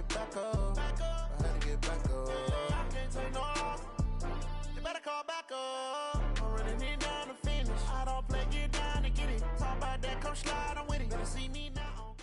Back up. I had to get back up. I can't take no loss. You better call back up. I'm really need down to finish. I don't play, get down and get it. Talk about that, come slide, I'm with it. Better see me now.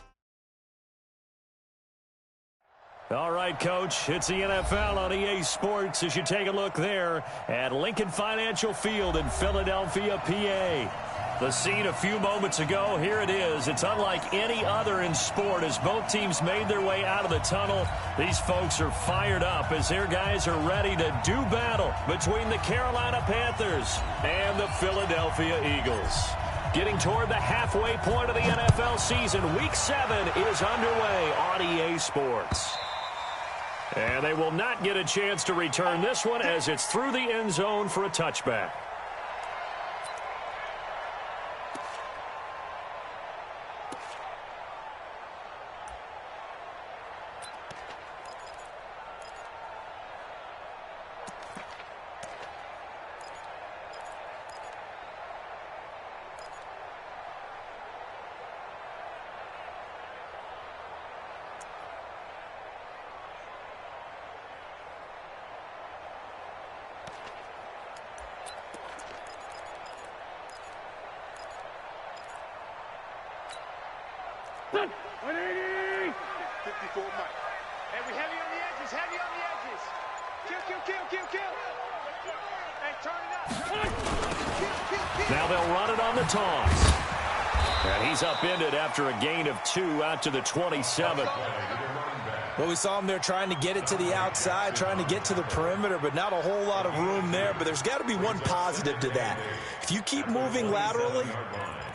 All right, Coach, it's the NFL on EA Sports as you take a look there at Lincoln Financial Field in Philadelphia, PA. The scene a few moments ago, here it is. It's unlike any other in sport as both teams made their way out of the tunnel. These folks are fired up as their guys are ready to do battle between the Carolina Panthers and the Philadelphia Eagles. Getting toward the halfway point of the NFL season, Week 7 is underway on EA Sports. And they will not get a chance to return this one as it's through the end zone for a touchback. Now they'll run it on the toss. And he's upended after a gain of 2 out to the 27. Well, we saw him there trying to get it to the outside, trying to get to the perimeter, but not a whole lot of room there. But there's got to be one positive to that. If you keep moving laterally,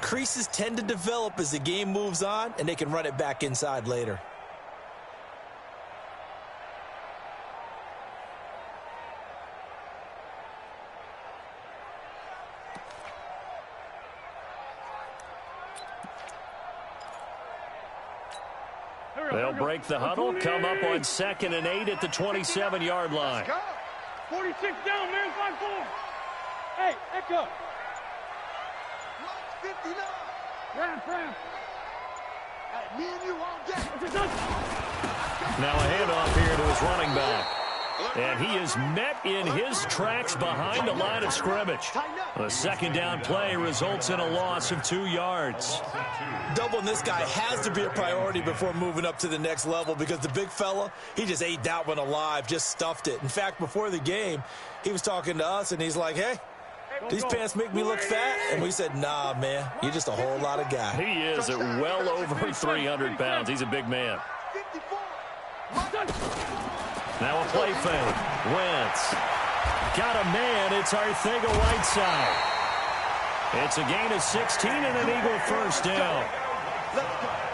creases tend to develop as the game moves on, and they can run it back inside later. They'll break the huddle, come up on 2nd and 8 at the 27-yard line. 46 down, man, 5-4. Hey, echo. 59. Ram. Hey, me and you all day. Now a handoff here to his running back. And he is met in his tracks behind the line of scrimmage. A second down play results in a loss of 2 yards. Doubling this guy has to be a priority before moving up to the next level because the big fella, he just ate that one alive, just stuffed it. In fact, before the game, he was talking to us, and he's like, hey, these pants make me look fat? And we said, nah, man, you're just a whole lot of guy. He is at well over 300 pounds. He's a big man. Now a play fake. Wentz. Got a man. It's Arcega-Whiteside. It's a gain of 16 and an Eagle first down.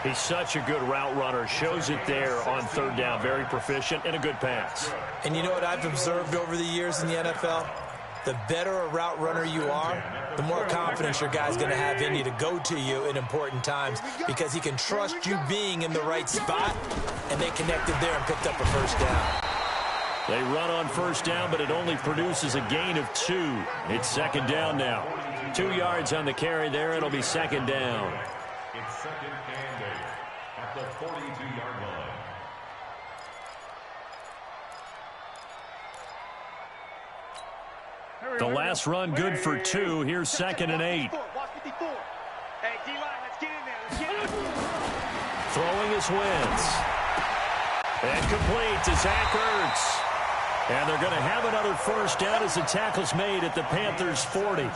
He's such a good route runner. Shows it there on 3rd down. Very proficient and a good pass. And you know what I've observed over the years in the NFL? The better a route runner you are, the more confidence your guy's going to have in you to go to you in important times because he can trust you being in the right spot, and they connected there and picked up a first down. They run on 1st down, but it only produces a gain of 2. It's 2nd down now. 2 yards on the carry there. It'll be 2nd down. It's 2nd and 8 at the 42-yard line. The last run good for 2. Here's 2nd and 8. Throwing his Wentz. And complete to Zach Ertz. And they're going to have another first down as the tackle's made at the Panthers' 40.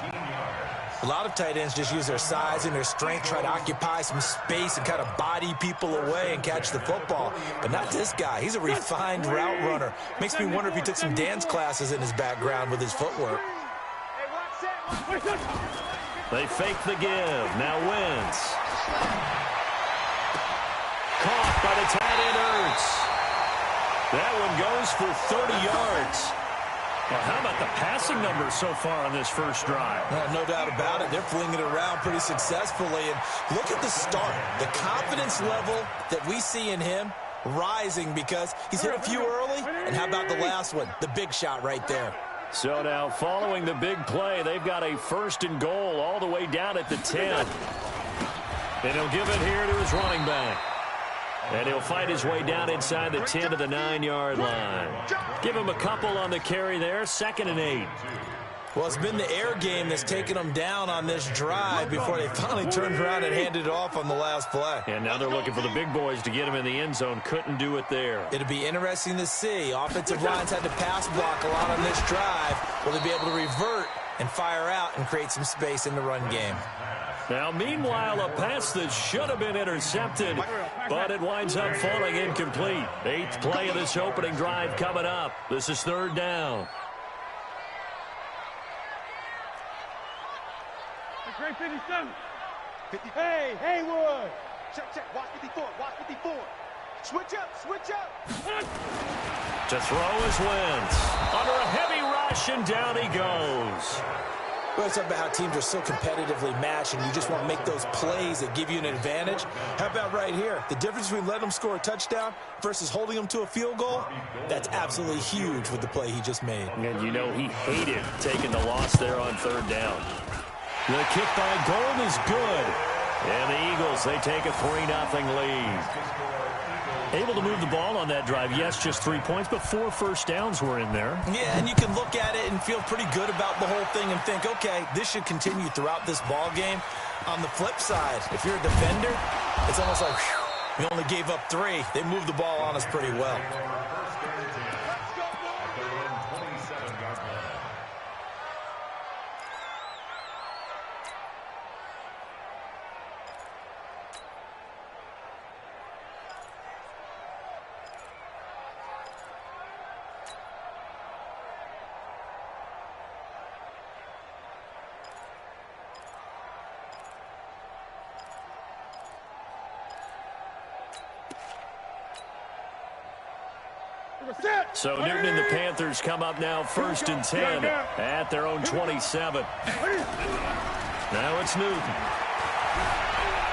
A lot of tight ends just use their size and their strength, try to occupy some space and kind of body people away and catch the football. But not this guy. He's a refined route runner. Makes me wonder if he took some dance classes in his background with his footwork. They fake the give. Now Wentz. Caught by the tight end Ertz. That one goes for 30 yards. Well, how about the passing numbers so far on this first drive? No doubt about it. They're flinging it around pretty successfully. And look at the start. The confidence level that we see in him rising because he's hit a few early. And how about the last one? The big shot right there. So now following the big play, they've got a 1st and goal all the way down at the 10. And he'll give it here to his running back. And he'll fight his way down inside the 10 to the 9-yard line. Give him a couple on the carry there. 2nd and 8. Well, it's been the air game that's taken them down on this drive before they finally turned around and handed it off on the last play. And now they're looking for the big boys to get him in the end zone. Couldn't do it there. It'll be interesting to see. Offensive lines had to pass block a lot on this drive. Will they be able to revert and fire out and create some space in the run game? Now, meanwhile, a pass that should have been intercepted, but it winds up falling incomplete. 8th play of this opening drive coming up. This is 3rd down. Great 57. Hey, Haywood. Check. Watch 54. Watch 54. Switch up. To throw is Wentz. Under a heavy rush, and down he goes. Well, it's about how teams are so competitively matched, and you just want to make those plays that give you an advantage. How about right here? The difference between letting them score a touchdown versus holding them to a field goal, that's absolutely huge with the play he just made. And you know he hated taking the loss there on 3rd down. The kick by Gold is good. And the Eagles, they take a 3-0 lead. Able to move the ball on that drive. Yes, just 3 points, but 4 first downs were in there. Yeah, and you can look at it and feel pretty good about the whole thing and think, okay, this should continue throughout this ball game. On the flip side, if you're a defender, it's almost like, whew, we only gave up 3. They moved the ball on us pretty well. So Newton and the Panthers come up now 1st and 10 at their own 27. Now it's Newton.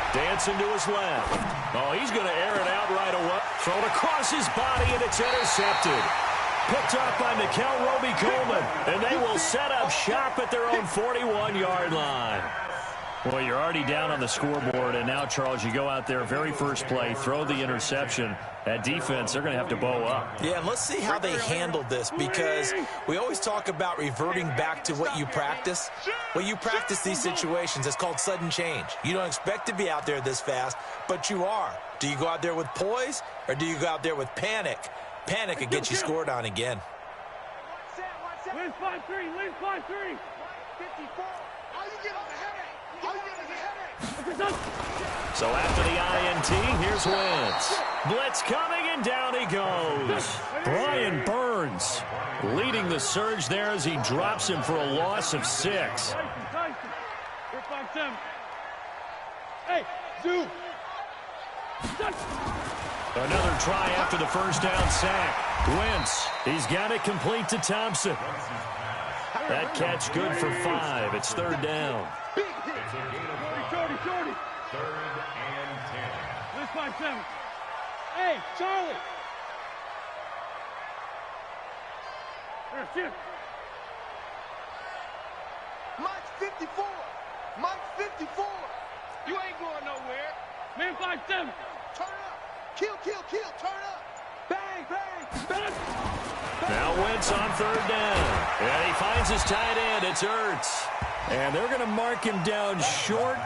Dancing to his left. Oh, he's going to air it out right away. Thrown across his body, and it's intercepted. Picked up by Nickel Roby-Coleman, and they will set up shop at their own 41-yard line. Well, you're already down on the scoreboard, and now, Charles, you go out there, very first play, throw the interception. That defense, they're going to have to bow up. Yeah, and let's see how they handled this, because we always talk about reverting back to what you practice. When you practice these situations, it's called sudden change. You don't expect to be out there this fast, but you are. Do you go out there with poise, or do you go out there with panic? Panic could get you scored on again. Win 5-3. Win 5-3. 54. All you get on the headache. So after the INT, here's Wentz. Blitz coming, and down he goes. Brian Burns leading the surge there as he drops him for a loss of 6. Hey, Zoo. Another try after the first down sack. Wentz, he's got it complete to Thompson. That catch good for 5. It's 3rd down. Shorty. 3rd and 10. Let's 5-7. Hey, Charlie. Here, shift. Mike's 54. Mike's 54. You ain't going nowhere. Man 5-7. Turn up. Kill. Turn up. Bang. Now Wentz on 3rd down. And he finds his tight end. It's Ertz. And they're going to mark him down short,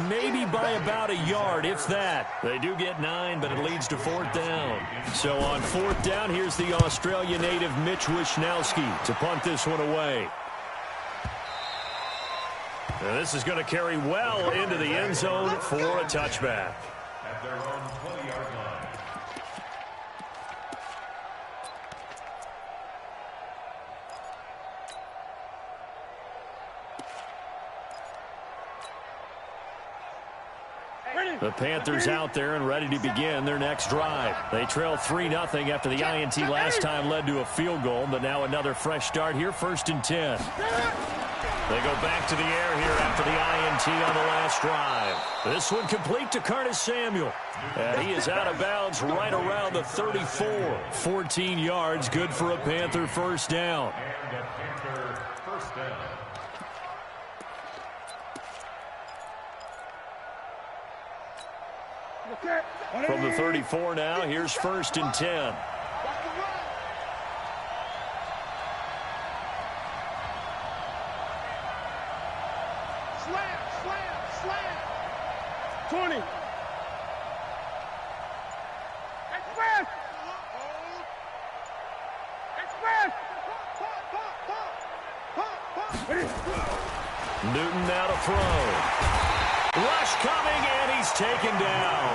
maybe by about a yard, if that. They do get 9, but it leads to 4th down. So on 4th down, here's the Australia native Mitch Wishnowsky to punt this one away. And this is going to carry well into the end zone for a touchback. At their own 20-yard line. The Panthers out there and ready to begin their next drive. They trail 3-0 after the INT last time led to a field goal, but now another fresh start here, 1st and 10. They go back to the air here after the INT on the last drive. This one complete to Curtis Samuel. And he is out of bounds right around the 34. 14 yards, good for a Panther first down. And a Panther first down. From the 34 now, here's 1st and 10. Slam, slam, slam. 20. Express. Express. Newton now to throw. Rush coming, and he's taken down.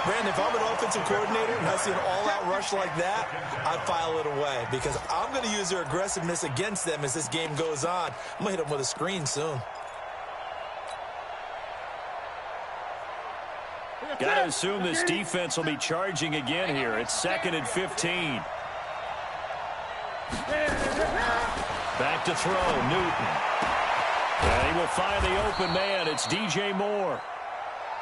Brandon, if I'm an offensive coordinator and I see an all-out rush like that, I'd file it away because I'm going to use their aggressiveness against them as this game goes on. I'm going to hit them with a screen soon. Got to assume this defense will be charging again here. It's 2nd and 15. Back to throw, Newton. And he will find the open man. It's DJ Moore.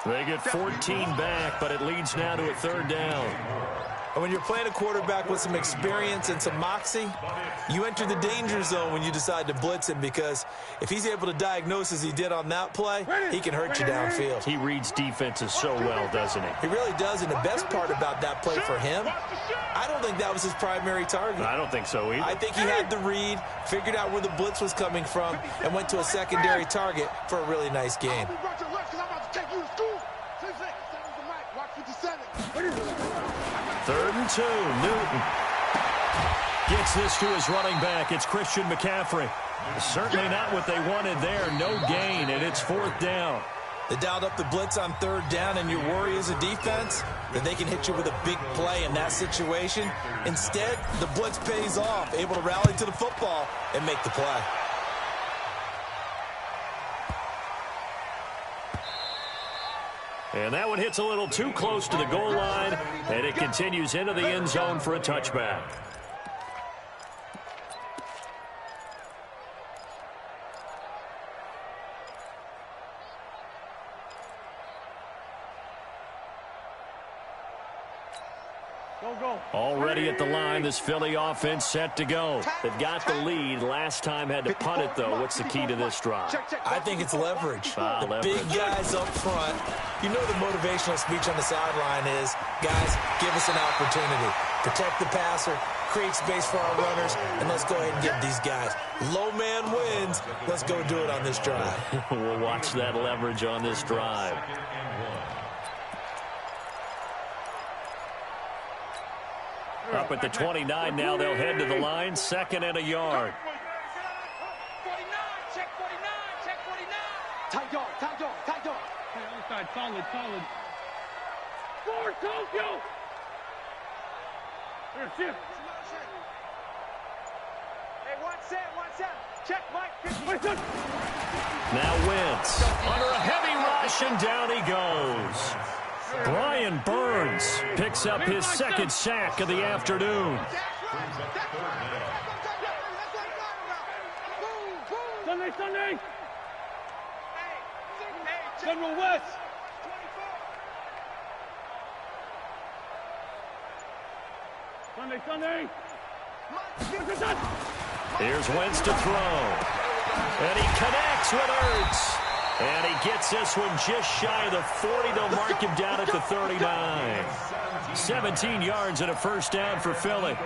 They get 14 back, but it leads now to a 3rd down. And when you're playing a quarterback with some experience and some moxie, you enter the danger zone when you decide to blitz him because if he's able to diagnose as he did on that play, he can hurt you downfield. He reads defenses so well, doesn't he? He really does, and the best part about that play for him, I don't think that was his primary target. I don't think so either. I think he had the read, figured out where the blitz was coming from, and went to a secondary target for a really nice gain. 3rd and 2, Newton gets this to his running back. It's Christian McCaffrey. Certainly not what they wanted there. No gain, and it's 4th down. They dialed up the blitz on 3rd down, and your worry as a defense that they can hit you with a big play in that situation. Instead, the blitz pays off, able to rally to the football and make the play. And that one hits a little too close to the goal line, and it continues into the end zone for a touchback. Already at the line, this Philly offense set to go. They've got the lead. Last time had to punt it, though. What's the key to this drive? I think it's leverage. The leverage. Big guys up front. You know the motivational speech on the sideline is, guys, give us an opportunity. Protect the passer, create space for our runners, and let's go ahead and get these guys. Low man wins. Let's go do it on this drive. We'll watch that leverage on this drive. Up at the 29 now, they'll head to the line. 2nd and a yard. 49, check 49, check 49. Tight dog, tight dog, tight dog. Hey, other side, solid, solid. Forward, Tokyo. Here, shift. Hey, one set. Check, Mike. Now Wentz under a heavy rush, and down he goes. Brian Burns picks up his 2nd sack of the afternoon. Sunday. General West. Sunday. Here's Wentz to throw. And he connects with Ertz. And he gets this one just shy of the 40. They'll mark him down at the 39. 17 yards and a 1st down for Philly.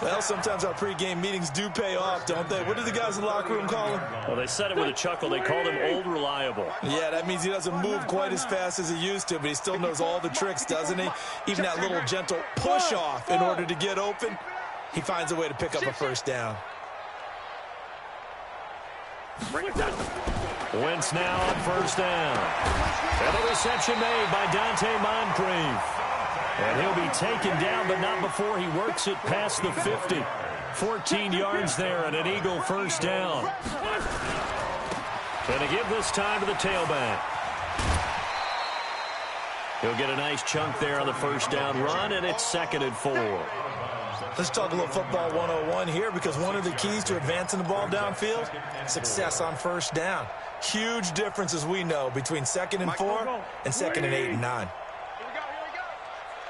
Well, sometimes our pregame meetings do pay off, don't they? What do the guys in the locker room call him? Well, they said it with a chuckle. They called him Old Reliable. Yeah, that means he doesn't move quite as fast as he used to, but he still knows all the tricks, doesn't he? Even that little gentle push-off in order to get open, he finds a way to pick up a 1st down. Wentz now on 1st down. And the reception made by Dante Moncrief. And he'll be taken down, but not before he works it past the 50. 14 yards there and an Eagle 1st down. And to give this time to the tailback. He'll get a nice chunk there on the 1st down run, and it's 2nd and 4. Let's talk a little football 101 here, because one of the keys to advancing the ball downfield, success on 1st down. Huge difference, as we know, between 2nd and 4 and 2nd and 8 and 9. Here we go.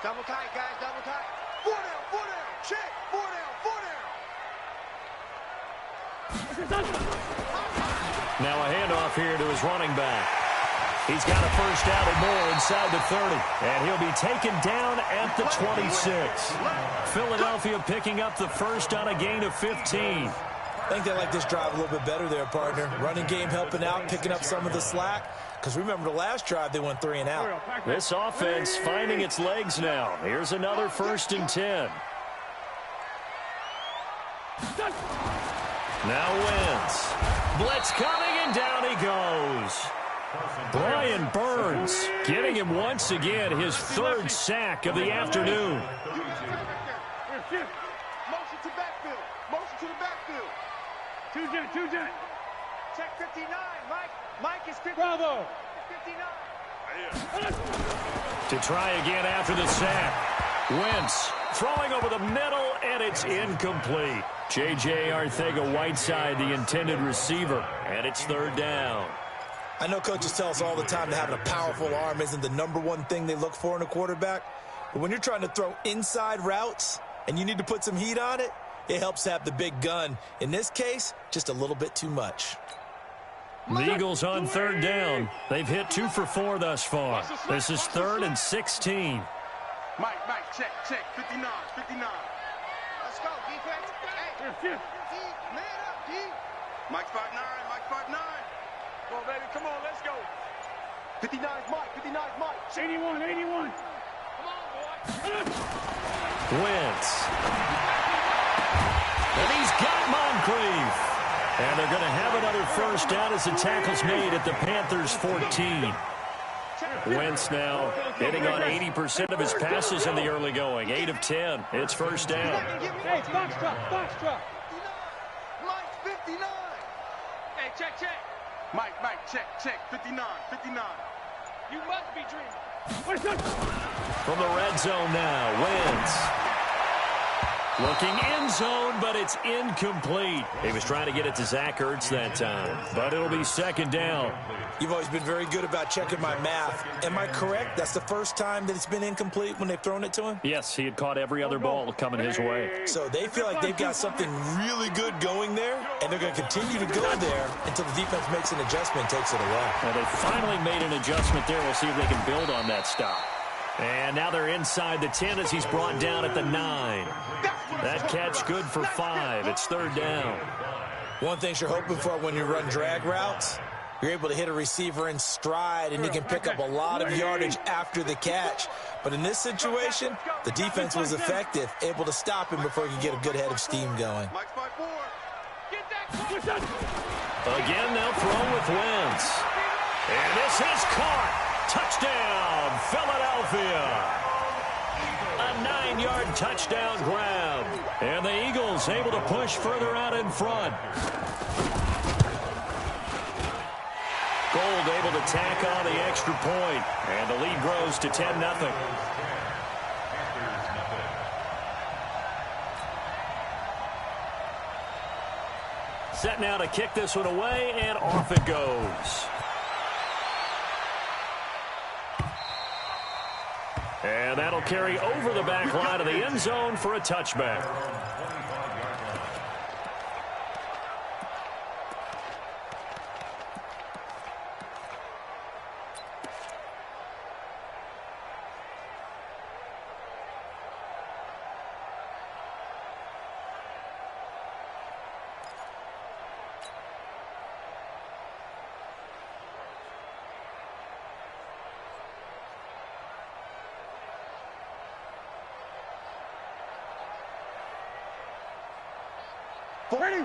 Double tight, guys, double tight. 4 down, check. 4 down. Now a handoff here to his running back. He's got a first down and more inside the 30. And he'll be taken down at the 26. Philadelphia picking up the first on a gain of 15. I think they like this drive a little bit better there, partner. Running game helping out, picking up some of the slack. Because remember, the last drive, they went 3 and out. This offense finding its legs now. Here's another 1st and 10. Now Wentz. Blitz coming, and down he goes. Brian Burns getting him once again his 3rd sack of the afternoon. Motion to backfield. Motion to the backfield. Two jet. Check 59. Mike is 59. Bravo. 59. To try again after the sack. Wentz throwing over the middle, and it's incomplete. J.J. Arcega-Whiteside, the intended receiver, and it's 3rd down. I know coaches tell us all the time that having a powerful arm isn't the #1 thing they look for in a quarterback. But when you're trying to throw inside routes and you need to put some heat on it, it helps to have the big gun. In this case, just a little bit too much. The Eagles on 3rd down. They've hit 2 for 4 thus far. This is 3rd and 16. Mike, check. 59. Let's go, defense. Hey, man up, D. Mike 5'9", Mike 5'9". Come on, baby, come on, let's go. 59's Mike. 81. Come on, boy. Wentz. And he's got Moncrief. And they're going to have another first down as the tackle's made at the Panthers' 14. Wentz now hitting on 80% of his passes in the early going. 8 of 10. It's first down. Hey, box truck. Mike 59. Hey, check. Mike, check. 59. You must be dreaming. From the red zone now, Wentz. Looking end zone, but it's incomplete. He was trying to get it to Zach Ertz that time, but it'll be 2nd down. You've always been very good about checking my math. Am I correct? That's the first time that it's been incomplete when they've thrown it to him? Yes, he had caught every other ball coming his way. So they feel like they've got something really good going there, and they're going to continue to go there until the defense makes an adjustment and takes it away. Well, they finally made an adjustment there. We'll see if they can build on that stop. And now they're inside the 10 as he's brought down at the 9. That catch good for 5. It's 3rd down. One thing you're hoping for when you run drag routes, you're able to hit a receiver in stride, and he can pick up a lot of yardage after the catch. But in this situation, the defense was effective, able to stop him before he could get a good head of steam going. Mike 5'4". Again, they'll throw with Wentz. And this is caught. Touchdown, Philadelphia. A 9-yard touchdown grab. And the Eagles able to push further out in front. Gold able to tack on the extra point. And the lead grows to 10-0. Set now to kick this one away, and off it goes. And that'll carry over the back line of the end zone for a touchback.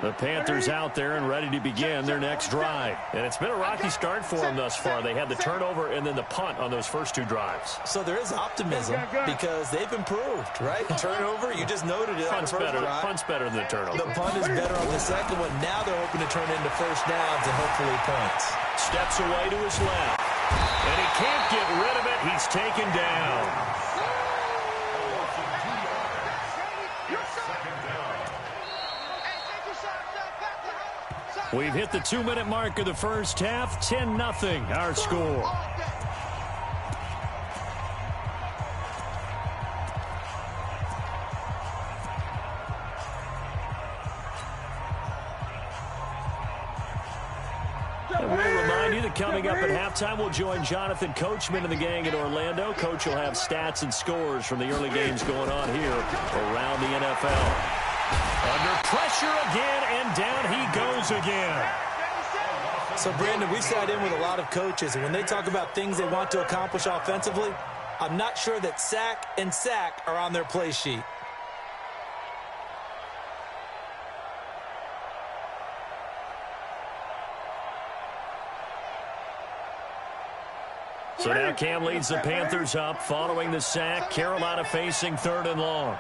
The Panthers out there and ready to begin their next drive. And it's been a rocky start for them thus far. They had the turnover and then the punt on those first 2 drives. So there is optimism because they've improved, right? Turnover, you just noted it on the first drive. Punt's better than the turnover. The punt is better on the second one. Now they're hoping to turn into first downs and hopefully points. Steps away to his left. And he can't get rid of it. He's taken down. We've hit the 2-minute mark of the first half. 10-0 our score. And we'll remind remind you that coming up at halftime, we'll join Jonathan Coachman and the gang in Orlando. Coach will have stats and scores from the early games going on here around the NFL. Under pressure again, and down he goes again. So, Brandon, we sat in with a lot of coaches, and when they talk about things they want to accomplish offensively, I'm not sure that sack and sack are on their play sheet. So now Cam leads the Panthers up following the sack. Carolina facing 3rd and long.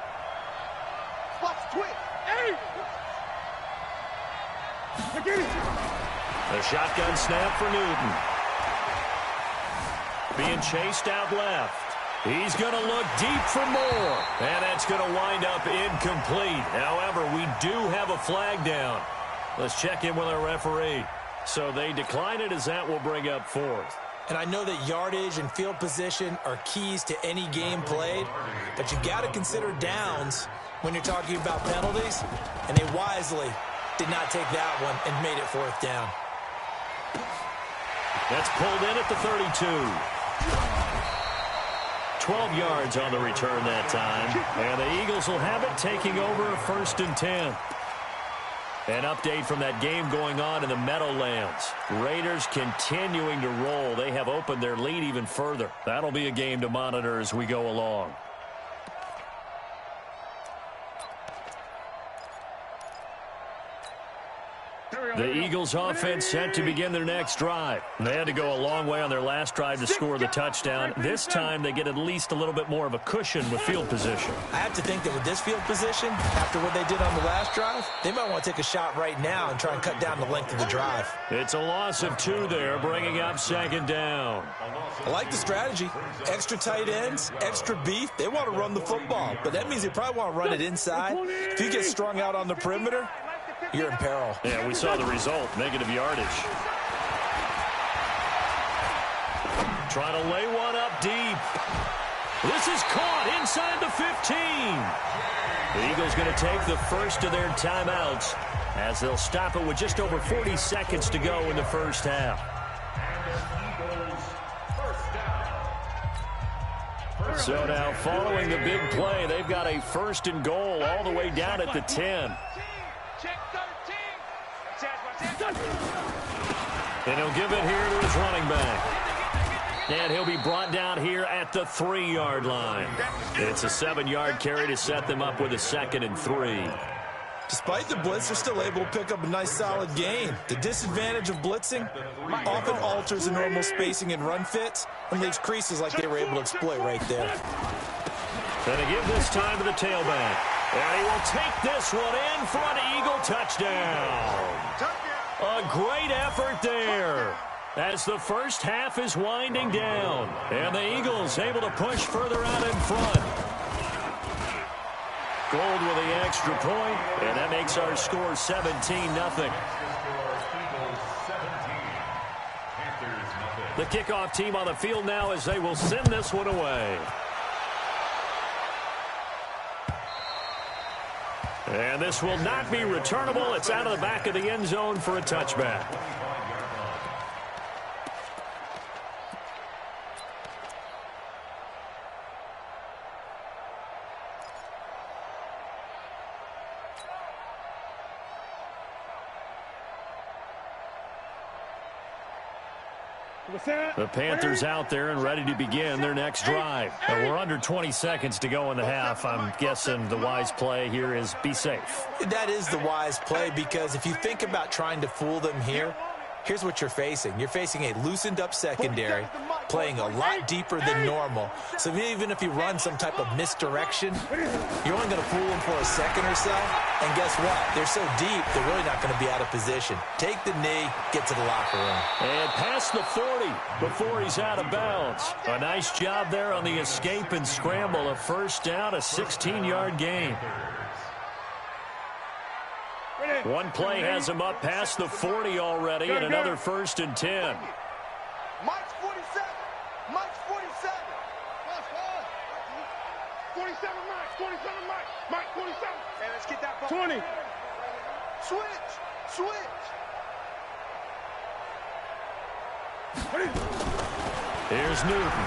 The shotgun snap for Newton. Being chased out left. He's going to look deep for more. And that's going to wind up incomplete. However, we do have a flag down. Let's check in with our referee. So they decline it as that will bring up 4th. And I know that yardage and field position are keys to any game played, but you got to consider downs when you're talking about penalties, and they wisely did not take that one and made it 4th down. That's pulled in at the 32. 12 yards on the return that time, and the Eagles will have it taking over a 1st and 10. An update from that game going on in the Meadowlands. Raiders continuing to roll. They have opened their lead even further. That'll be a game to monitor as we go along. The Eagles offense set to begin their next drive. They had to go a long way on their last drive to score the touchdown. This time they get at least a little bit more of a cushion with field position. I have to think that with this field position, after what they did on the last drive, they might want to take a shot right now and try and cut down the length of the drive. It's a loss of 2 there, bringing up 2nd down. I like the strategy. Extra tight ends, extra beef. They want to run the football, but that means they probably want to run it inside. If you get strung out on the perimeter, you're in peril. Yeah, we saw the result, negative yardage. Trying to lay one up deep. This is caught inside the 15. The Eagles going to take the first of their timeouts as they'll stop it with just over 40 seconds to go in the first half. So now following the big play, they've got a 1st and goal all the way down at the 10. And he'll give it here to his running back. And he'll be brought down here at the 3-yard line. It's a 7-yard carry to set them up with a 2nd and 3. Despite the blitz, they're still able to pick up a nice solid gain. The disadvantage of blitzing often alters the normal spacing and run fits and leaves creases like they were able to exploit right there. Going to give this time to the tailback. And he will take this one in for an Eagle touchdown. A great effort there as the first half is winding down. And the Eagles able to push further out in front. Gold with the extra point, and that makes our score 17-0. The kickoff team on the field now as they will send this one away. And this will not be returnable. It's out of the back of the end zone for a touchback. The Panthers out there and ready to begin their next drive. We're under 20 seconds to go in the half. I'm guessing the wise play here is be safe. That is the wise play, because if you think about trying to fool them here, here's what you're facing. You're facing a loosened up secondary, playing a lot deeper than normal. So even if you run some type of misdirection, you're only going to fool them for a second or so. And guess what? They're so deep, they're really not going to be out of position. Take the knee, get to the locker room. And past the 40 before he's out of bounds. A nice job there on the escape and scramble. A 1st down, a 16-yard gain. One play has him up past the 40 already, and another 1st and 10. Mike's 47. Mike's 47. 47 Mike. 47 Mike. Mike 47. Hey, let's get that ball. 20. Switch. Switch. Here's Newton.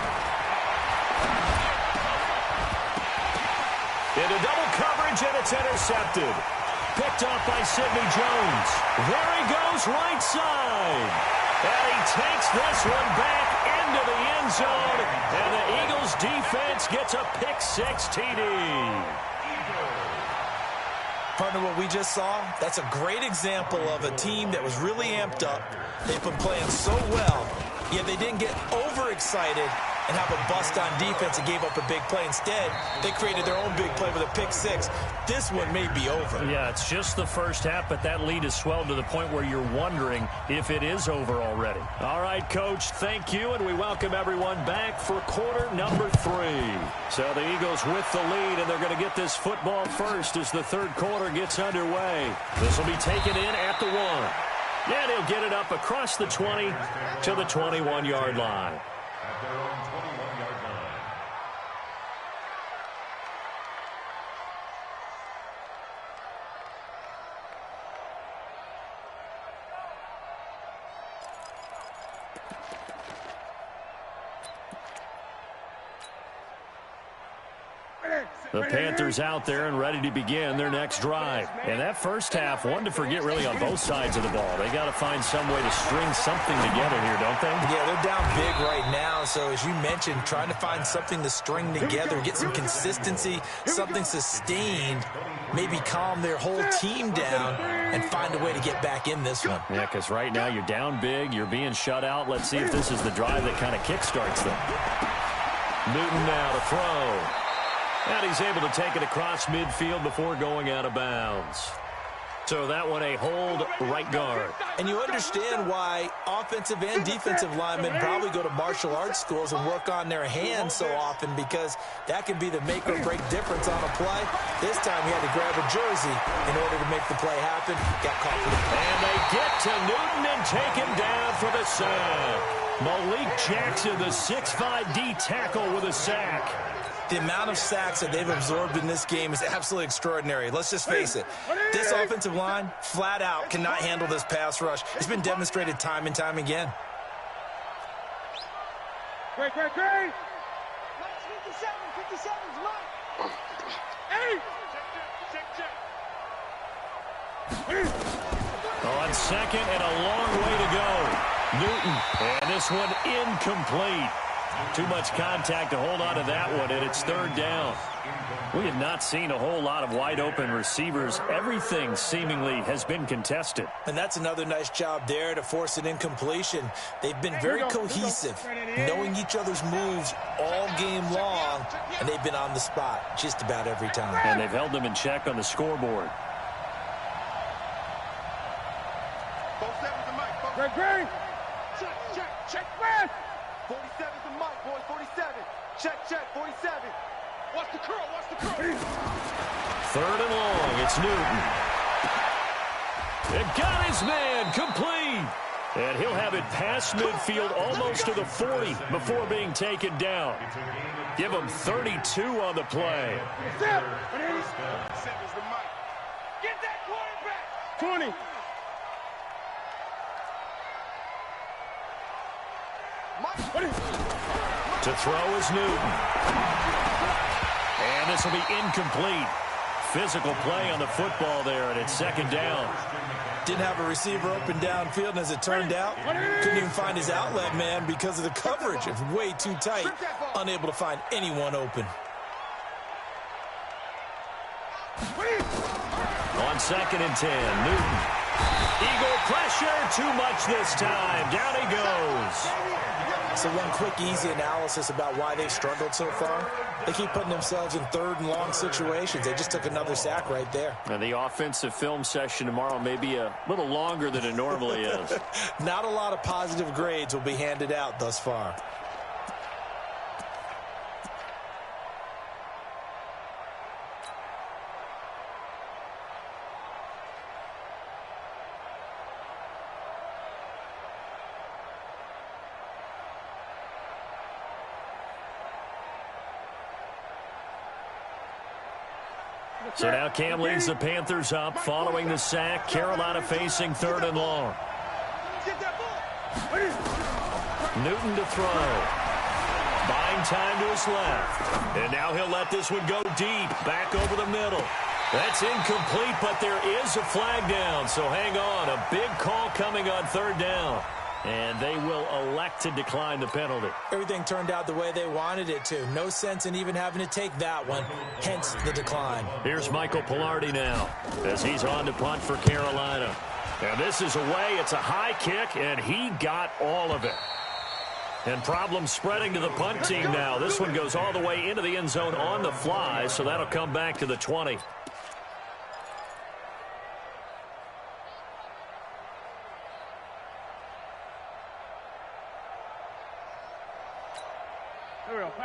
Into double coverage, and it's intercepted. Picked off by Sidney Jones. There he goes, right side. And he takes this one back into the end zone. And the Eagles defense gets a pick-6 TD. Partner, what we just saw, that's a great example of a team that was really amped up. They've been playing so well, yet they didn't get overexcited and have a bust on defense and gave up a big play. Instead, they created their own big play with a pick-6. This one may be over. Yeah, it's just the first half, but that lead has swelled to the point where you're wondering if it is over already. All right, Coach, thank you, and we welcome everyone back for quarter number 3. So the Eagles with the lead, and they're going to get this football first as the third quarter gets underway. This will be taken in at the 1. And he'll get it up across the 20 to the 21-yard line. At their own 21-yard line. The Panthers out there and ready to begin their next drive. And that first half, one to forget really on both sides of the ball. They got to find some way to string something together here, don't they? Yeah, they're down big right now. So as you mentioned, trying to find something to string together, get some consistency, something sustained, maybe calm their whole team down and find a way to get back in this one. Yeah, because right now you're down big, you're being shut out. Let's see if this is the drive that kind of kickstarts them. Newton now to throw. And he's able to take it across midfield before going out of bounds. So that one a hold right guard. And you understand why offensive and defensive linemen probably go to martial arts schools and work on their hands so often, because that can be the make or break difference on a play. This time he had to grab a jersey in order to make the play happen. Got caught for the play. And they get to Newton and take him down for the sack. Malik Jackson, the 6'5" D tackle with a sack. The amount of sacks that they've absorbed in this game is absolutely extraordinary. Let's just face it. This offensive line, flat out, cannot handle this pass rush. It's been demonstrated time and time again. Great. 57, 57's mine. Hey! On second and a long way to go. Newton, and this one incomplete. Too much contact to hold on to that one, and it's third down. We have not seen a whole lot of wide-open receivers. Everything seemingly has been contested. And that's another nice job there to force an incompletion. They've been very cohesive, knowing each other's moves all game long, and they've been on the spot just about every time. And they've held them in check on the scoreboard. Great. Check, man. 47's the mic, boys, 47. Check, 47. Watch the curl. Third and long, it's Newton. It got his man, complete. And he'll have it past midfield almost to the 40 before being taken down. Give him 32 on the play. 47's the mic. Get that quarterback. 20. To throw is Newton. And this will be incomplete. Physical play on the football there, and it's second down. Didn't have a receiver open downfield, and as it turned out, couldn't even find his outlet man because of the coverage. It was way too tight, unable to find anyone open. On second and 10, Newton. Eagle pressure, too much this time. Down he goes. So one quick, easy analysis about why they've struggled so far. They keep putting themselves in third and long situations. They just took another sack right there. And the offensive film session tomorrow may be a little longer than it normally is. Not a lot of positive grades will be handed out thus far. So now Cam leads the Panthers up following the sack. Carolina facing third and long. Get that ball. Newton to throw. Buying time to his left. And now he'll let this one go deep. Back over the middle. That's incomplete, but there is a flag down. So hang on. A big call coming on third down. And they will elect to decline the penalty. Everything turned out the way they wanted it to. No sense in even having to take that one. Hence the decline. Here's Michael Pilardi now as he's on to punt for Carolina. And this is away. It's a high kick, and he got all of it. And problems spreading to the punt team now. This one goes all the way into the end zone on the fly, so that'll come back to the 20.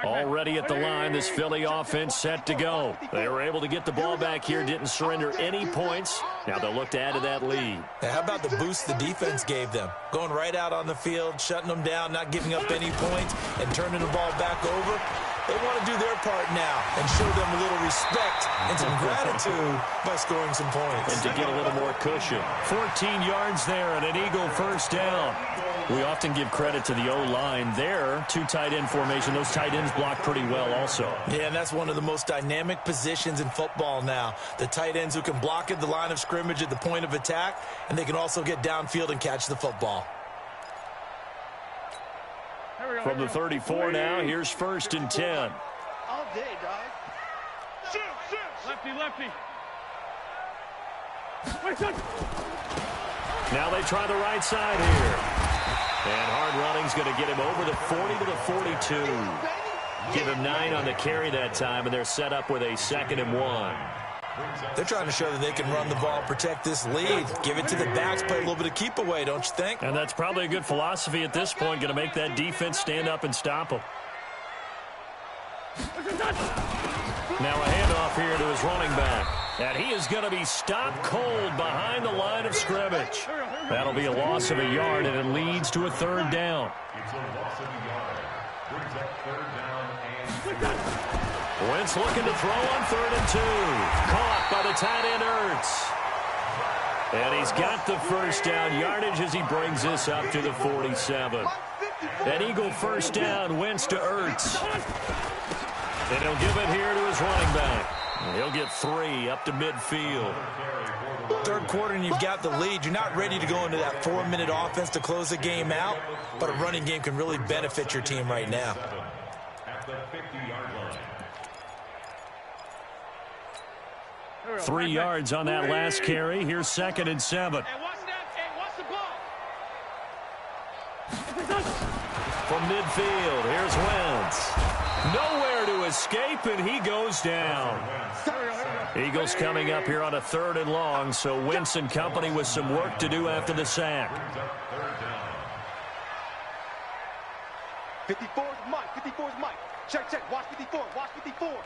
Already at the line, this Philly offense set to go. They were able to get the ball back here, didn't surrender any points. Now they'll look to add to that lead. Now, how about the boost the defense gave them? Going right out on the field, shutting them down, not giving up any points, and turning the ball back over. They want to do their part now and show them a little respect and some gratitude by scoring some points. And to get a little more cushion. 14 yards there and an Eagle first down. We often give credit to the O-line there. Two tight end formation. Those tight ends block pretty well also. Yeah, and that's one of the most dynamic positions in football now. The tight ends who can block at the line of scrimmage at the point of attack, and they can also get downfield and catch the football. From the 34 now, here's 1st and 10. All day, dog. Shoot. Lefty. Now they try the right side here. And hard running's going to get him over the 40 to the 42. Give him 9 on the carry that time, and they're set up with a 2nd and 1. They're trying to show that they can run the ball, protect this lead. Give it to the backs, play a little bit of keep away, don't you think? And that's probably a good philosophy at this point, going to make that defense stand up and stop them. Now a handoff here to his running back. And he is going to be stopped cold behind the line of scrimmage. That'll be a loss of a yard, and it leads to a 3rd down. It's a loss of a yard. Brings up 3rd down and Wentz looking to throw on 3rd and 2. Caught by the tight end Ertz. And he's got the first down yardage as he brings this up to the 47. An Eagle first down, Wentz to Ertz. And he'll give it here to his running back. And he'll get 3 up to midfield. Third quarter and you've got the lead. You're not ready to go into that 4-minute offense to close the game out, but a running game can really benefit your team right now. at the 50-yard line. 3 yards on that last carry. Here's 2nd and 7. Hey, watch that. Hey, watch the ball. From midfield, here's Wentz. Nowhere to escape, and he goes down. Eagles coming up here on a 3rd and long, so Wentz and company with some work to do after the sack. 54's Mike. 54's Mike. Check. Watch 54. Watch 54. 1,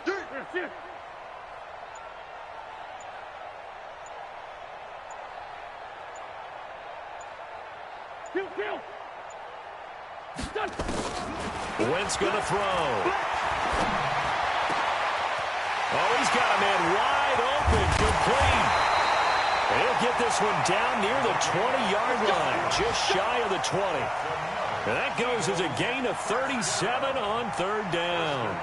2, 3. Kill. Wentz going to throw. Oh, he's got a man wide open, complete. And he'll get this one down near the 20-yard line, just shy of the 20. And that goes as a gain of 37 on 3rd down.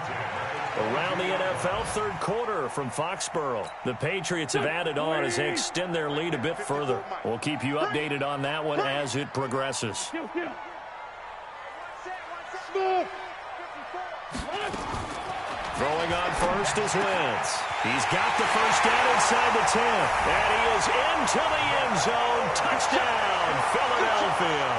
Around the NFL 3rd quarter from Foxborough. The Patriots have added on as they extend their lead a bit further. We'll keep you updated on that one as it progresses. Throwing on first is Wentz. He's got the first down inside the 10. And he is into the end zone. Touchdown, Philadelphia.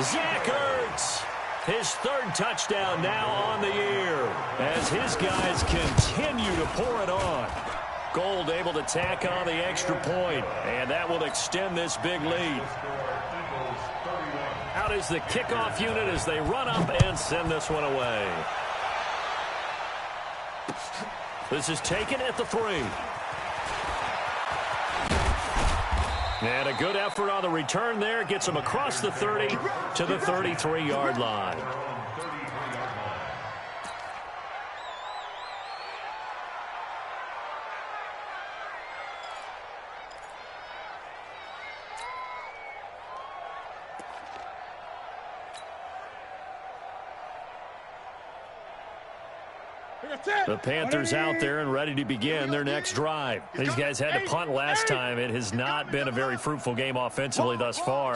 Zach Ertz. His 3rd touchdown now on the year as his guys continue to pour it on. Gold able to tack on the extra point, and that will extend this big lead. Out is the kickoff unit as they run up and send this one away. This is taken at the 3. And a good effort on the return there. Gets him across the 30 to the 33-yard line. The Panthers out there and ready to begin their next drive. These guys had to punt last time. It has not been a very fruitful game offensively thus far.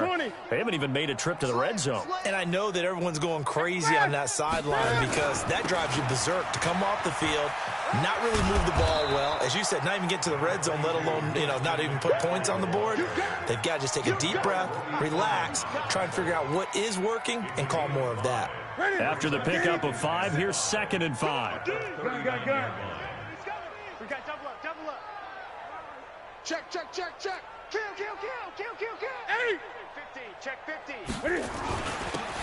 They haven't even made a trip to the red zone. And I know that everyone's going crazy on that sideline because that drives you berserk to come off the field, not really move the ball well. As you said, not even get to the red zone, let alone, not even put points on the board. They've got to just take a deep breath, relax, try and figure out what is working, and call more of that. After the pickup of 5, here's 2nd and 5. We got double up. Check. Kill. 8. 50, check 50.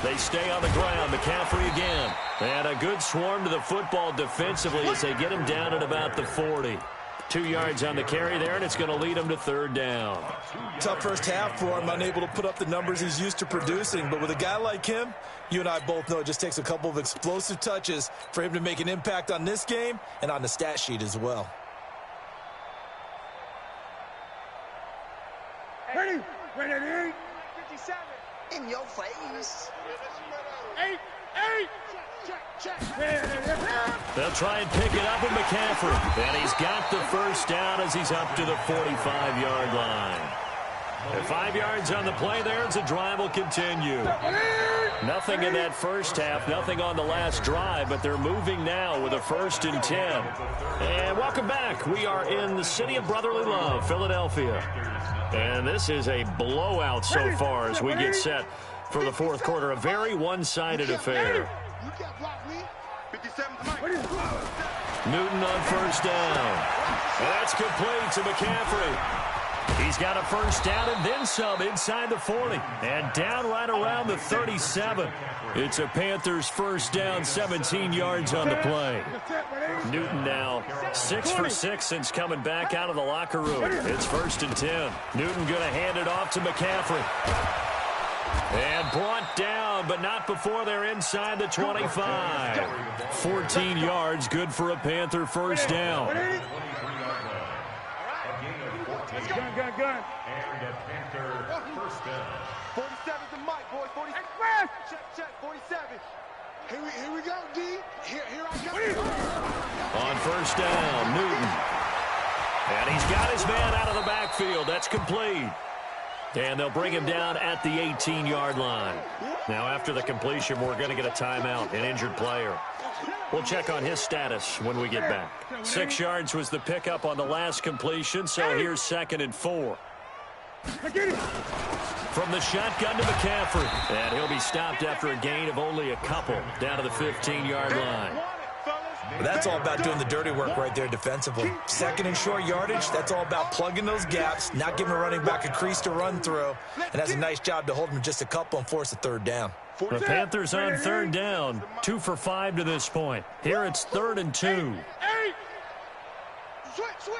They stay on the ground. McCaffrey again. And a good swarm to the football defensively as they get him down at about the 40. 2 yards on the carry there, and it's going to lead him to 3rd down. Tough first half for him, unable to put up the numbers he's used to producing. But with a guy like him, you and I both know it just takes a couple of explosive touches for him to make an impact on this game and on the stat sheet as well. Ready? 57. In your face. 8. Check. They'll try and pick it up with McCaffrey. And he's got the first down as he's up to the 45-yard line. And 5 yards on the play there as the drive will continue. Nothing in that first half, nothing on the last drive, but they're moving now with a 1st and 10. And welcome back. We are in the city of brotherly love, Philadelphia. And this is a blowout so far as we get set for the 4th quarter. A very one-sided affair. You can't block me. 57 Newton on 1st down. And that's complete to McCaffrey. He's got a 1st down and then some inside the 40. And down right around the 37. It's a Panthers 1st down, 17 yards on the play. Newton now 6 for 6 since coming back out of the locker room. It's 1st and 10. Newton going to hand it off to McCaffrey. And brought down, but not before they're inside the 25. 14 yards, good for a Panther 1st down. Gun. And a Panther 1st down. 47's the mic, boys. 47. Check. 47. Here we go, D. Here I go. On 1st down, Newton. And he's got his man out of the backfield. That's complete. And they'll bring him down at the 18-yard line. Now, after the completion, we're going to get a timeout, an injured player. We'll check on his status when we get back. 6 yards was the pickup on the last completion, so here's 2nd and 4. From the shotgun to McCaffrey. And he'll be stopped after a gain of only a couple down to the 15-yard line. But that's all about doing the dirty work right there defensively. 2nd and short yardage, that's all about plugging those gaps, not giving a running back a crease to run through. And that's a nice job to hold him just a couple and force a 3rd down. The Panthers on 3rd down, 2 for 5 to this point. Here it's 3rd and 2. Switch.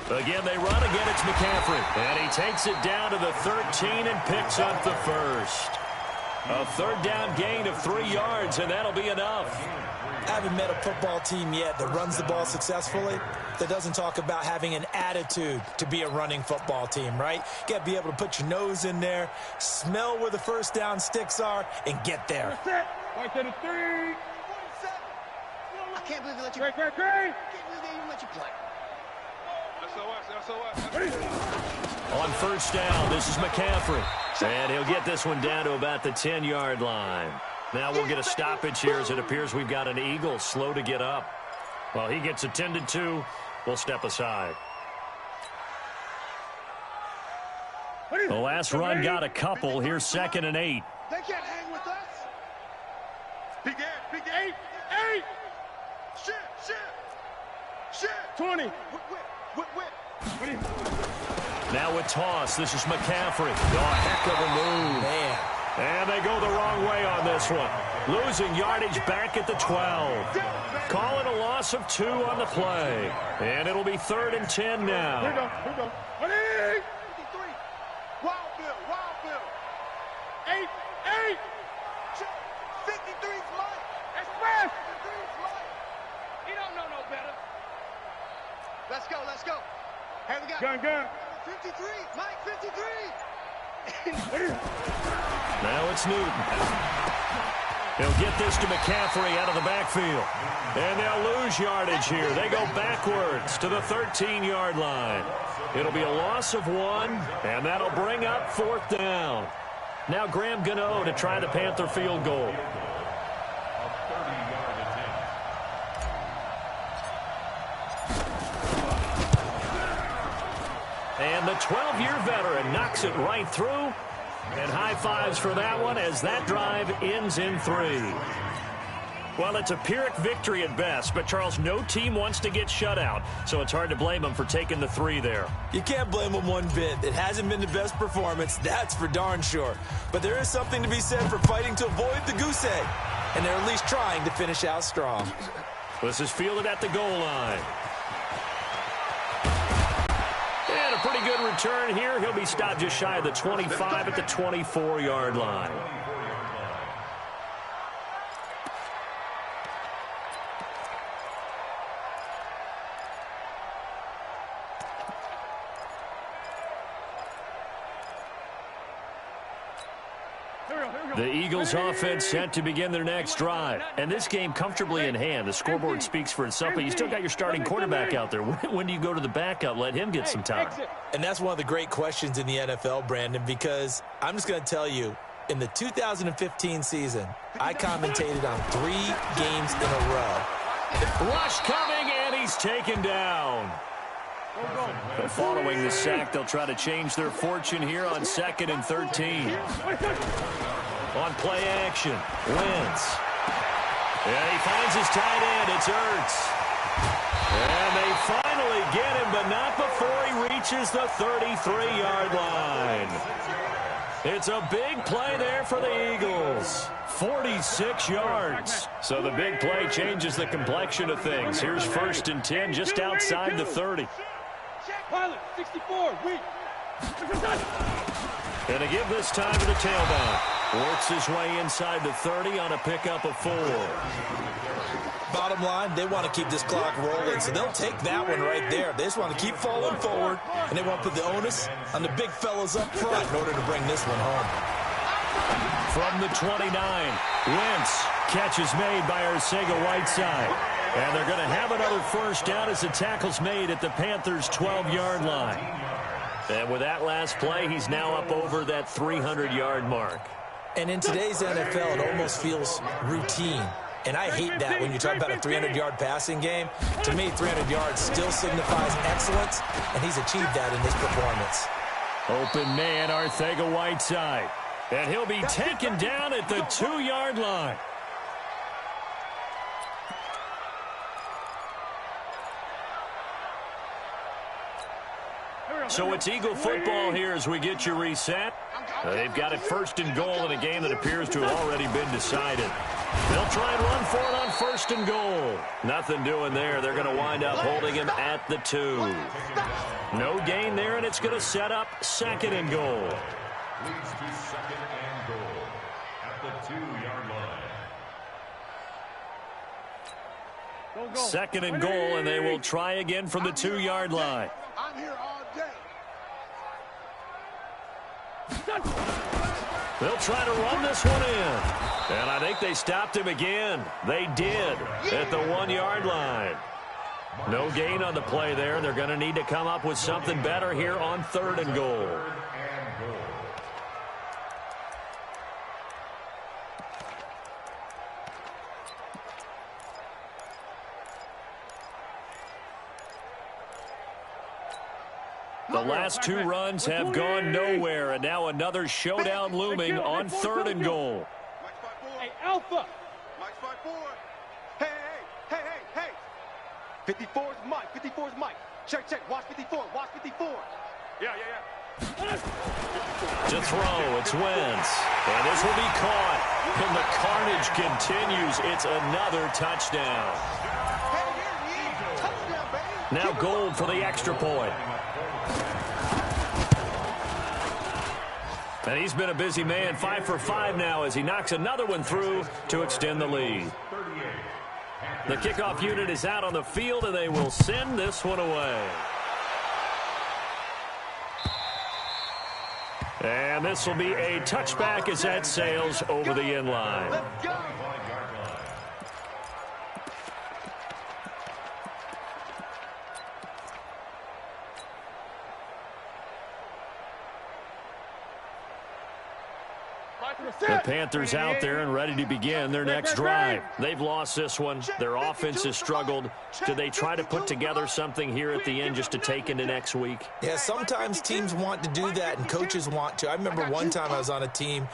Again, they run. Again, it's McCaffrey. And he takes it down to the 13 and picks up the 1st. A 3rd down gain of 3 yards, and that'll be enough. I haven't met a football team yet that runs the ball successfully that doesn't talk about having an attitude to be a running football team, right? You got to be able to put your nose in there, smell where the 1st down sticks are, and get there. Right to the 3. I can't believe they let you. Great. I can't believe they even let you play. On 1st down, this is McCaffrey. And he'll get this one down to about the 10-yard line. Now we'll get a stoppage here as it appears we've got an Eagle slow to get up. Well, he gets attended to. We'll step aside. The last run got a couple. Here's 2nd and 8. They can't hang with us. Big 8. Shit. 20. Whip. Now with toss, this is McCaffrey. Oh, heck of a move. Man. And they go the wrong way on this one. Losing yardage back at the 12. Call it a loss of 2 on the play. And it'll be 3rd and 10 now. Here we go. 53. Wild Bill. 8. 53's Mike. Express. 53's Mike. He don't know no better. Let's go. Here we go. Gun. 53. Mike, 53. Now it's Newton. He'll get this to McCaffrey out of the backfield. And they'll lose yardage here. They go backwards to the 13-yard line. It'll be a loss of 1, and that'll bring up 4th down. Now Graham Gano to try the Panther field goal. And the 12-year veteran knocks it right through. And high fives for that one as that drive ends in 3. Well, it's a Pyrrhic victory at best, but, Charles, no team wants to get shut out, so it's hard to blame them for taking the 3 there. You can't blame them one bit. It hasn't been the best performance, that's for darn sure. But there is something to be said for fighting to avoid the goose egg, and they're at least trying to finish out strong. This is fielded at the goal line. And a pretty good return here. He'll be stopped just shy of the 25 at the 24-yard line. The Eagles offense set to begin their next drive. And this game comfortably in hand. The scoreboard speaks for itself, but you still got your starting quarterback out there. When do you go to the backup? Let him get some time. And that's one of the great questions in the NFL, Brandon, because I'm just going to tell you, in the 2015 season, I commentated on 3 games in a row. Rush coming, and he's taken down. But following the sack, they'll try to change their fortune here on 2nd and 13. On play action, Wentz. And he finds his tight end. It's Ertz. And they finally get him, but not before he reaches the 33-yard line. It's a big play there for the Eagles. 46 yards. So the big play changes the complexion of things. Here's 1st and 10 just outside the 30. Pilot, 64, weak. And to give this time to the tailback. Works his way inside the 30 on a pickup of 4. Bottom line, they want to keep this clock rolling, so they'll take that one right there. They just want to keep falling forward, and they want to put the onus on the big fellas up front in order to bring this one home. From the 29, Wentz. Catch is made by Arcega-Whiteside. And they're going to have another 1st down as the tackle's made at the Panthers' 12-yard line. And with that last play, he's now up over that 300-yard mark. And in today's NFL, it almost feels routine. And I hate that when you talk about a 300-yard passing game. To me, 300 yards still signifies excellence, and he's achieved that in this performance. Open man, Arcega-Whiteside. And he'll be taken down at the 2-yard line. So it's Eagle football here as we get you reset. They've got it 1st and goal in a game that appears to have already been decided. They'll try and run for it on 1st and goal. Nothing doing there. They're going to wind up holding him at the 2. No gain there, and it's going to set up 2nd and goal. Leads to 2nd and goal at the 2-yard line. 2nd and goal, and they will try again from the 2-yard line. I'm here all day. They'll try to run this one in. And I think they stopped him again. They did at the 1-yard line. No gain on the play there. They're going to need to come up with something better here on 3rd and goal. The last 2 runs have gone nowhere, and now another showdown looming on 3rd and goal. Hey, Alpha. Mike's 5-4. Hey, hey, hey, hey, hey. 54's Mike. 54's Mike. Check, check. Watch 54. Watch 54. Yeah. To throw, it's Wentz. And this will be caught. And the carnage continues. It's another touchdown. Touchdown, baby. Now Gold for the extra point. And he's been a busy man, 5 for 5 now as he knocks another one through to extend the lead. The kickoff unit is out on the field, and they will send this one away. And this will be a touchback as that sails over the end line. Let's go. The Panthers out there and ready to begin their next drive. They've lost this one. Their offense has struggled. Do they try to put together something here at the end just to take into next week? Yeah, sometimes teams want to do that and coaches want to. I remember one time I was on a team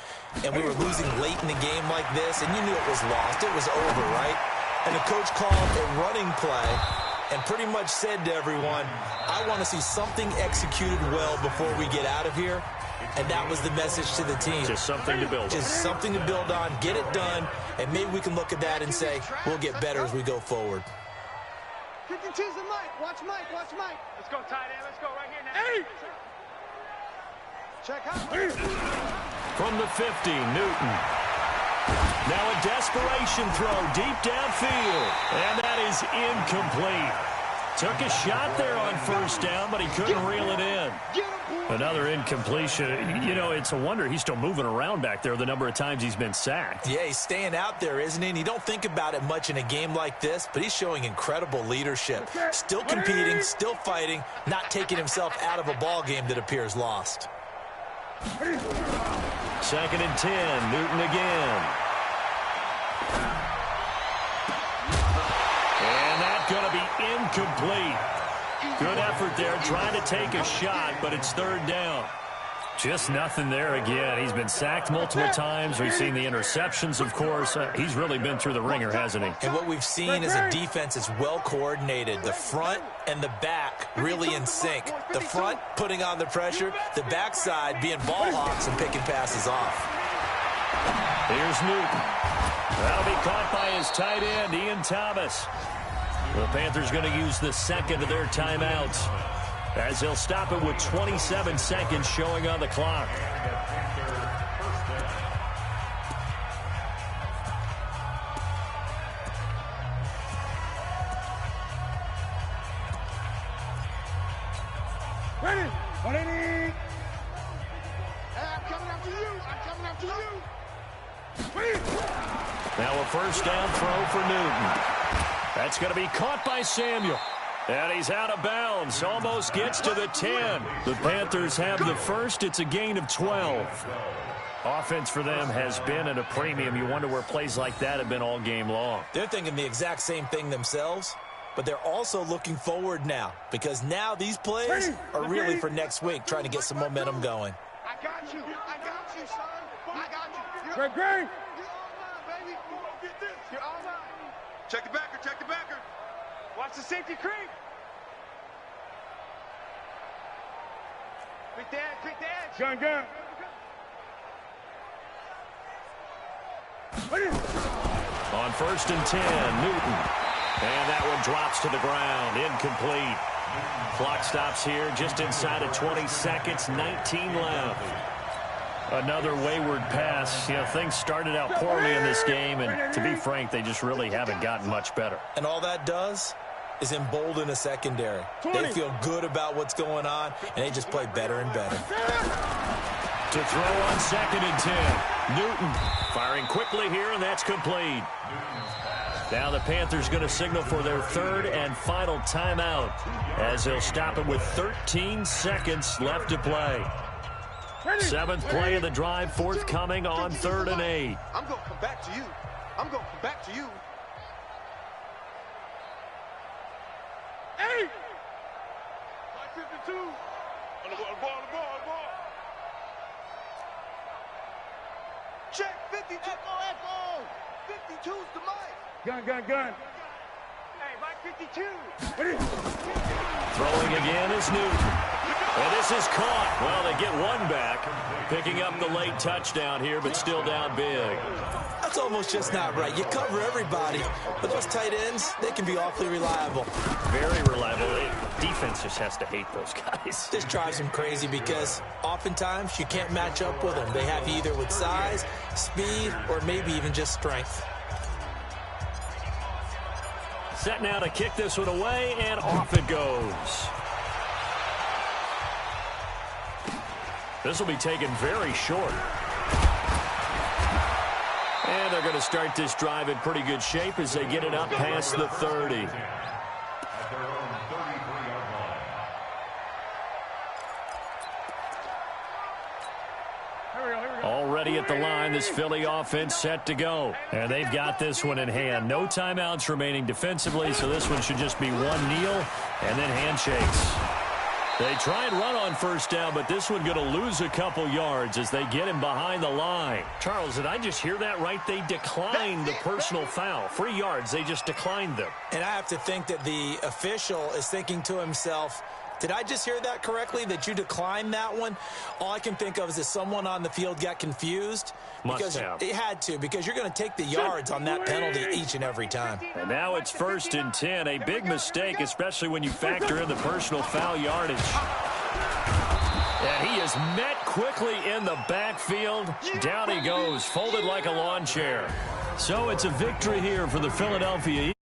and we were losing late in the game like this, and you knew it was lost. It was over, right? And the coach called a running play and pretty much said to everyone, I want to see something executed well before we get out of here. And that was the message to the team. Just something to build on. Just something to build on, get it done, and maybe we can look at that and say, we'll get better as we go forward. 52's the Mike. Watch Mike. Watch Mike. Let's go, tight end. Let's go right here now. Hey! Check out. From the 50, Newton. Now a desperation throw deep downfield. And that is incomplete. Took a shot there on first down, but he couldn't reel it in. Another incompletion. You know, it's a wonder he's still moving around back there the number of times he's been sacked. Yeah, he's staying out there, isn't he? And you don't think about it much in a game like this, but he's showing incredible leadership. Still competing, still fighting, not taking himself out of a ball game that appears lost. 2nd and 10, Newton again. And that's going to be incomplete. Good effort there, trying to take a shot, but it's 3rd down. Just nothing there again. He's been sacked multiple times. We've seen the interceptions, of course. He's really been through the ringer, hasn't he? And what we've seen is a defense that's well coordinated. The front and the back really in sync. The front putting on the pressure, the backside being ball hawks and picking passes off. Here's Newton. That'll be caught by his tight end, Ian Thomas. The Panthers going to use the second of their timeouts as they'll stop it with 27 seconds showing on the clock. Ready? 180. I'm coming after you. I'm coming after you. Wait. Now a first down throw for Newton. That's going to be caught by Samuel. And he's out of bounds. Almost gets to the 10. The Panthers have the first. It's a gain of 12. Offense for them has been at a premium. You wonder where plays like that have been all game long. They're thinking the exact same thing themselves, but they're also looking forward now because now these plays are really for next week, trying to get some momentum going. I got you. I got you, son. I got you. Great. You're all mine, baby. You won't get this. You're all mine. Check the backer. Check the backer. Watch the safety creep. Quick the edge. Quick the edge. Gun. On 1st and 10, Newton. And that one drops to the ground. Incomplete. Clock stops here just inside of 20 seconds. 19 left. Another wayward pass. You know, things started out poorly in this game, and to be frank, they just really haven't gotten much better. And all that does is embolden a secondary. They feel good about what's going on, and they just play better and better. To throw on 2nd and 10. Newton firing quickly here, and that's complete. Now the Panthers going to signal for their 3rd and final timeout as they'll stop it with 13 seconds left to play. 7th play of the drive forthcoming on 3rd and 8. I'm going to come back to you. I'm going to come back to you. Hey! 52. On the ball. Check 52. Echo. 52's the mic. Gun. Hey, Mike 52. Throwing again is Newton. And this is caught. Well, they get one back, picking up the late touchdown here, but still down big. That's almost just not right. You cover everybody, but those tight ends, they can be awfully reliable. Very reliable. Defense just has to hate those guys. This drives them crazy because oftentimes you can't match up with them. They have you either with size, speed, or maybe even just strength. Set now to kick this one away, and off it goes. This will be taken very short. And they're going to start this drive in pretty good shape as they get it up past the 30. Already at the line, this Philly offense set to go. And they've got this one in hand. No timeouts remaining defensively, so this one should just be one kneel and then handshakes. They try and run on first down, but this one going to lose a couple yards as they get him behind the line. Charles, did I just hear that right? They declined the personal foul. 3 yards, they just declined them. And I have to think that the official is thinking to himself, did I just hear that correctly, that you declined that one? All I can think of is that someone on the field got confused. Must have. It had to, because you're going to take the yards on that penalty each and every time. And now it's 1st and 10. A big mistake, especially when you factor in the personal foul yardage. And he is met quickly in the backfield. Down he goes, folded like a lawn chair. So it's a victory here for the Philadelphia Eagles.